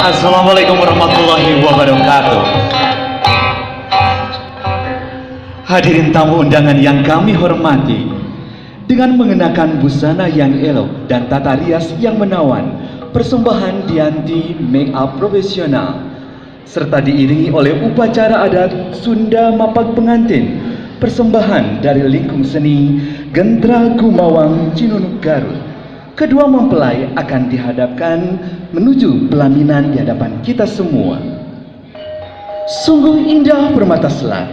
Assalamualaikum warahmatullahi wabarakatuh. Hadirin tamu undangan yang kami hormati, dengan mengenakan busana yang elok dan tata rias yang menawan, persembahan Dianti Make Up Profesional, serta diiringi oleh upacara adat Sunda Mapak Pengantin, persembahan dari Lingkung Seni Gentra Gumawang Cinunuk Garut. Kedua mempelai akan dihadapkan menuju pelaminan di hadapan kita semua. Sungguh indah permata selat,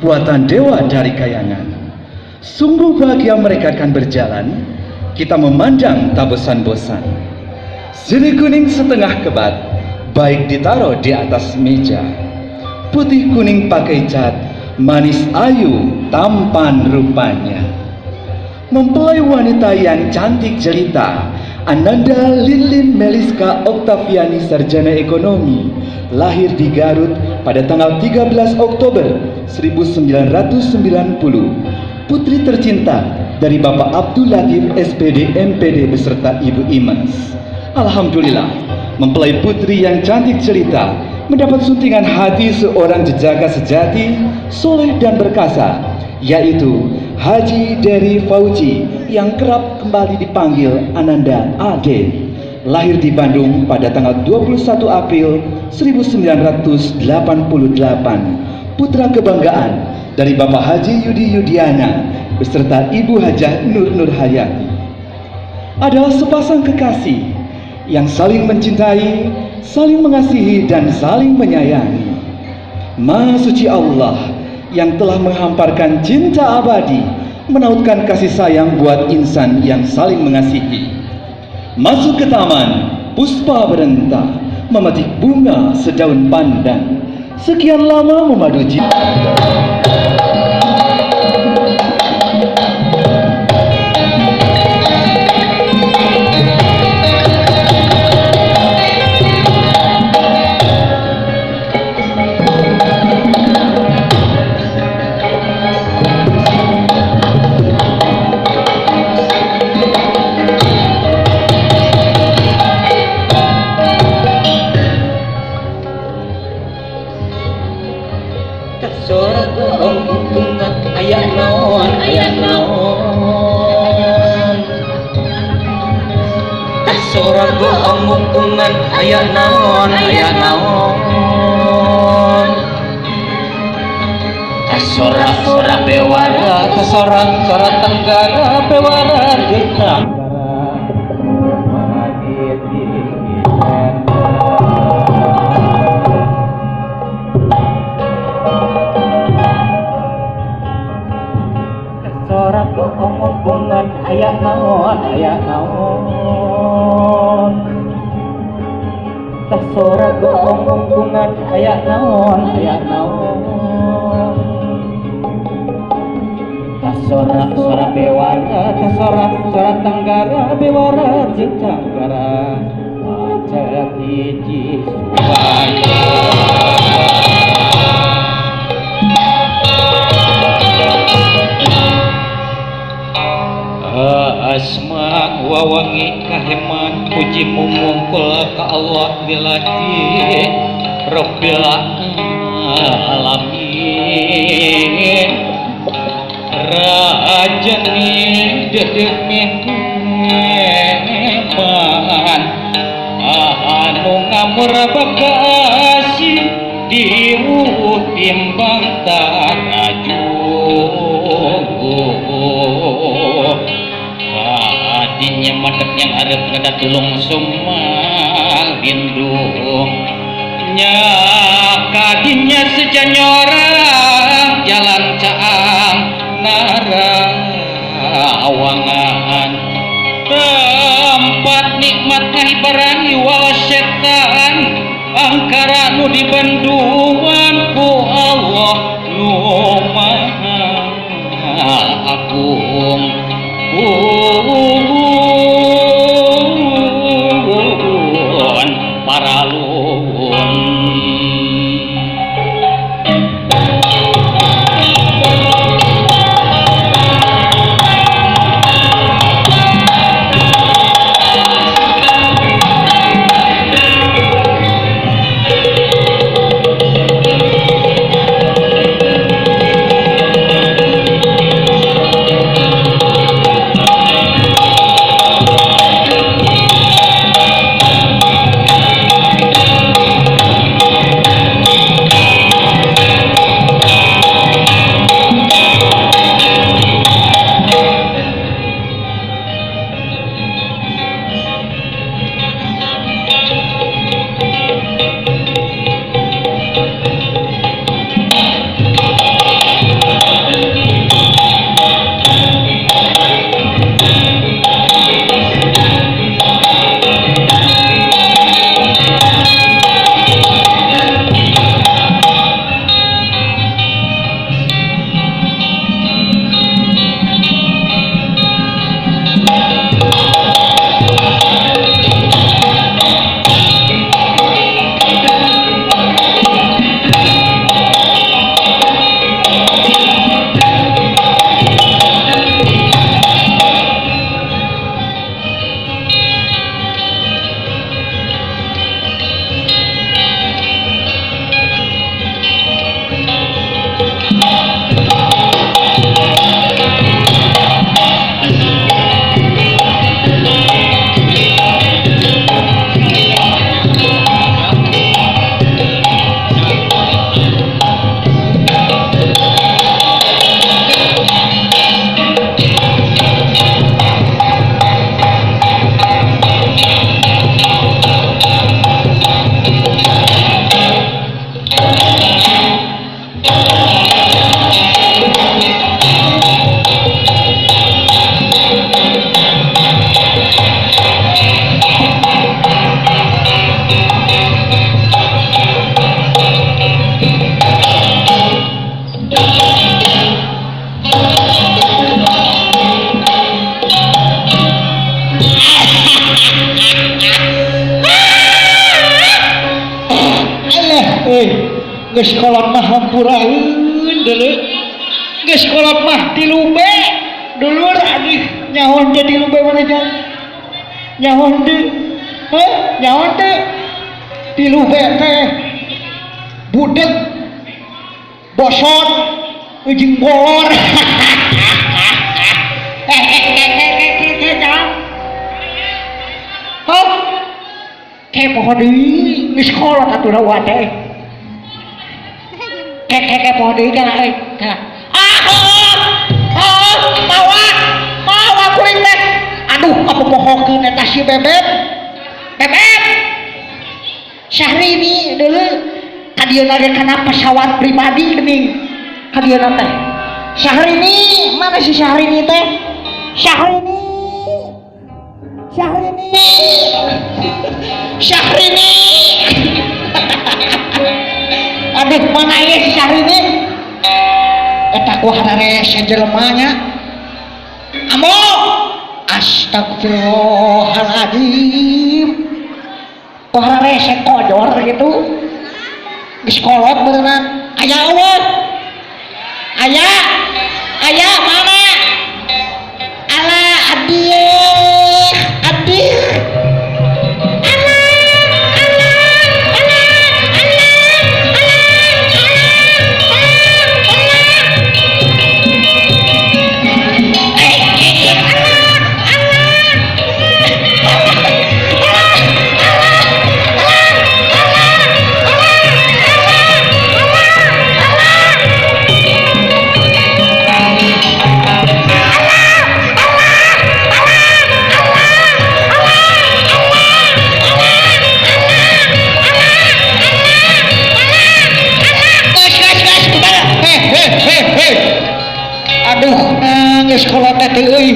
buatan dewa dari kayangan. Sungguh bahagia mereka akan berjalan, kita memandang tak bosan-bosan. Sirih kuning setengah kebat, baik ditaruh di atas meja. Putih kuning pakai cat, manis ayu tampan rupanya. Mempelai wanita yang cantik jelita, Ananda Lilin Meliska Oktaviani Sarjana Ekonomi, lahir di Garut pada tanggal 13 Oktober 1990, putri tercinta dari Bapak Abdul Latif SPD MPD beserta Ibu Imas. Alhamdulillah, mempelai putri yang cantik jelita mendapat suntingan hati seorang jejaka sejati, soleh dan berkasa, yaitu Haji Dery Fauji yang kerap kembali dipanggil Ananda Ade, lahir di Bandung pada tanggal 21 April 1988, putra kebanggaan dari Bapak Haji Yudi Yudiana beserta Ibu Hajah Nur Nur Hayati. Adalah sepasang kekasih yang saling mencintai, saling mengasihi dan saling menyayangi. Maha suci Allah yang telah menghamparkan cinta abadi, menautkan kasih sayang buat insan yang saling mengasihi. Masuk ke taman, puspa berentah, memetik bunga sedaun pandan. Sekian lama memadu cinta. Ayah naon sorak-sorak bewara, sorak-sorak tenggara bewara jeung sorak omongan aya naon sorak omongan aya naon sorak bewara, sorak tenggara bewara jeung canggara macet hiji suara. Asma wawangi kaheman puji mumungkul ka Allah bilahi Rabbil alamin. Rajani dedemih man anu ngamur bagasi diuh timbang tarajung. Kadinya madep yang arep ngada tulung sumang lindung nya kadinya sejanyorang jalan caang narawangan tempat nikmat ngahibarani wal setan angkara nu dibenduan ku Allah nu maha agung. Paralun geus kolot mah hampuraeun deuleu geus kolot mah tilu be dulur aduh nyaon teh tilu be mana jang nyaon teh nyaon teh tilu be teh budeg bosot ujung bolor kayak pohon deui geus kolot atuh rawa teh kayak pohon deui kana mawa kuring teh aduh apa pohokeun eta si bebeb Syahrini deuleu kadieuna ge kana pesawat pribadi geuning kadieuna teh Syahrini mana si Syahrini teh Syahrini aduh mana ya si Syahrini eta ku harare sajelema nya amo astagfirullahaladzim ku harare sekodor gitu geus kolot beunang aya eueuh aya mana ala adih aduh nangis kalau teh euy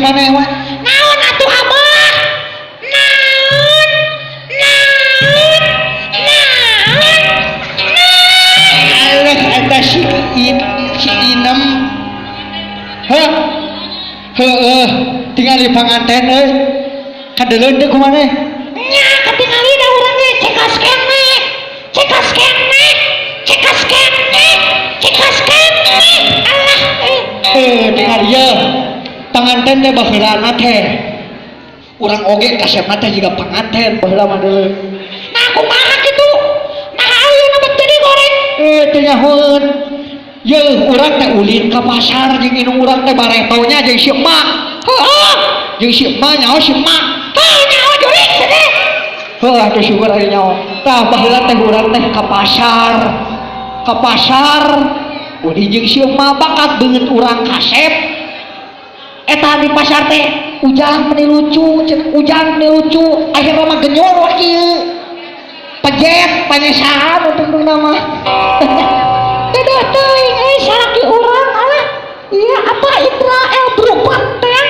maneh mah naon atuh abah naon alah eta si inem heuh tinggal di panganten euy kadeuleuh teh kumaneh nya katingali da urang ge cekas kene Allah tinggal ieu panganten teh baheulana teh urang oge kasepna teh jiga panganten baheula mah deuleu nah kumaha kitu nah ayeuna beuh teu digoreng teu nyahoeun yeuh urang teh ulin ka pasar jeung indung urang teh baretonya jeung si emak heuh jeung si emak nyaho si emak nyaho jurig teh atuh syukur ari nyaho tah baheula teh urang teh ka pasar udi jeung si emak bakat beungeut urang kasep eta di pasar teh ujang meni lucu akhirna mah genyor wa kieu pejet panyesahan untungna mah dedah teuing salaki urang alah ieu apa Israel berupat teh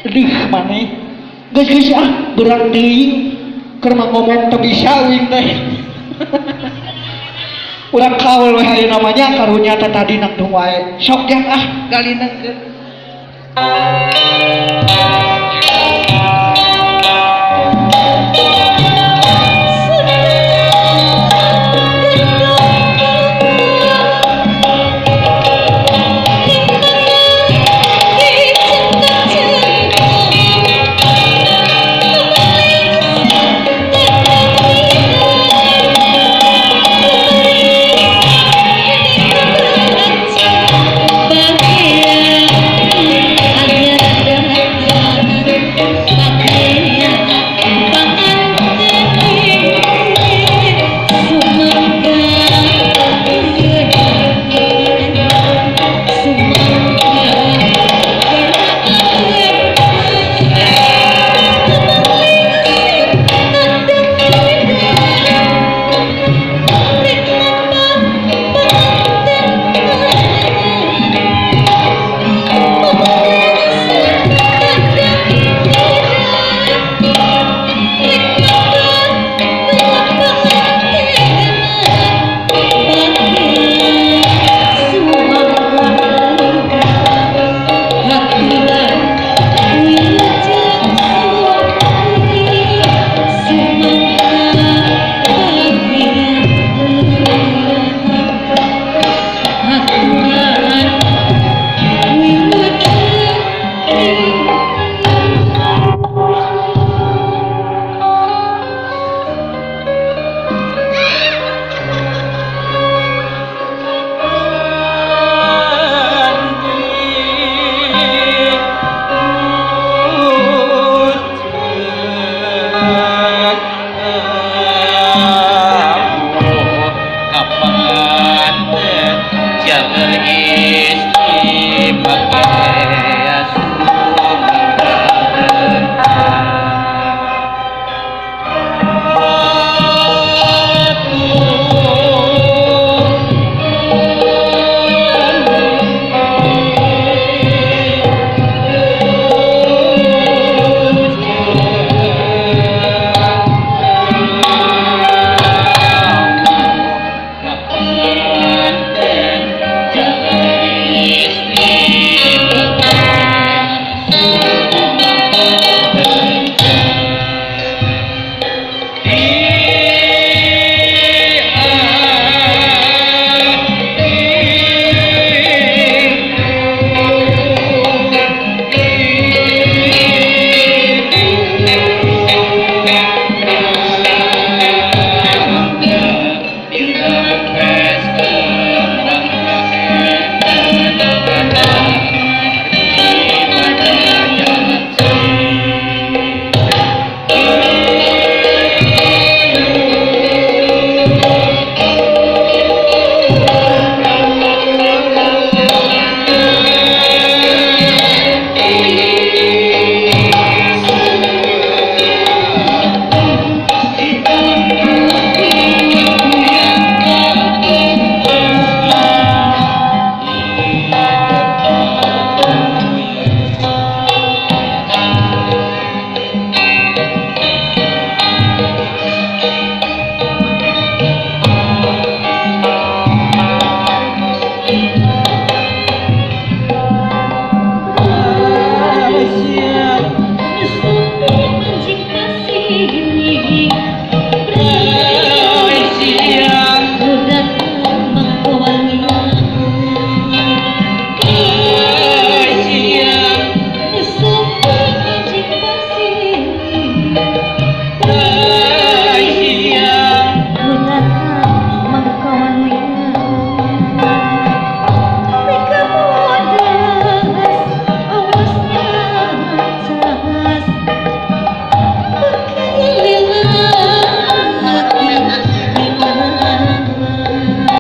deih maneh geus beurang teuing keur mah ngomong teu bisa uing teh urang kaul we hayu namanya karunya teh tadi nak wae sok yang galina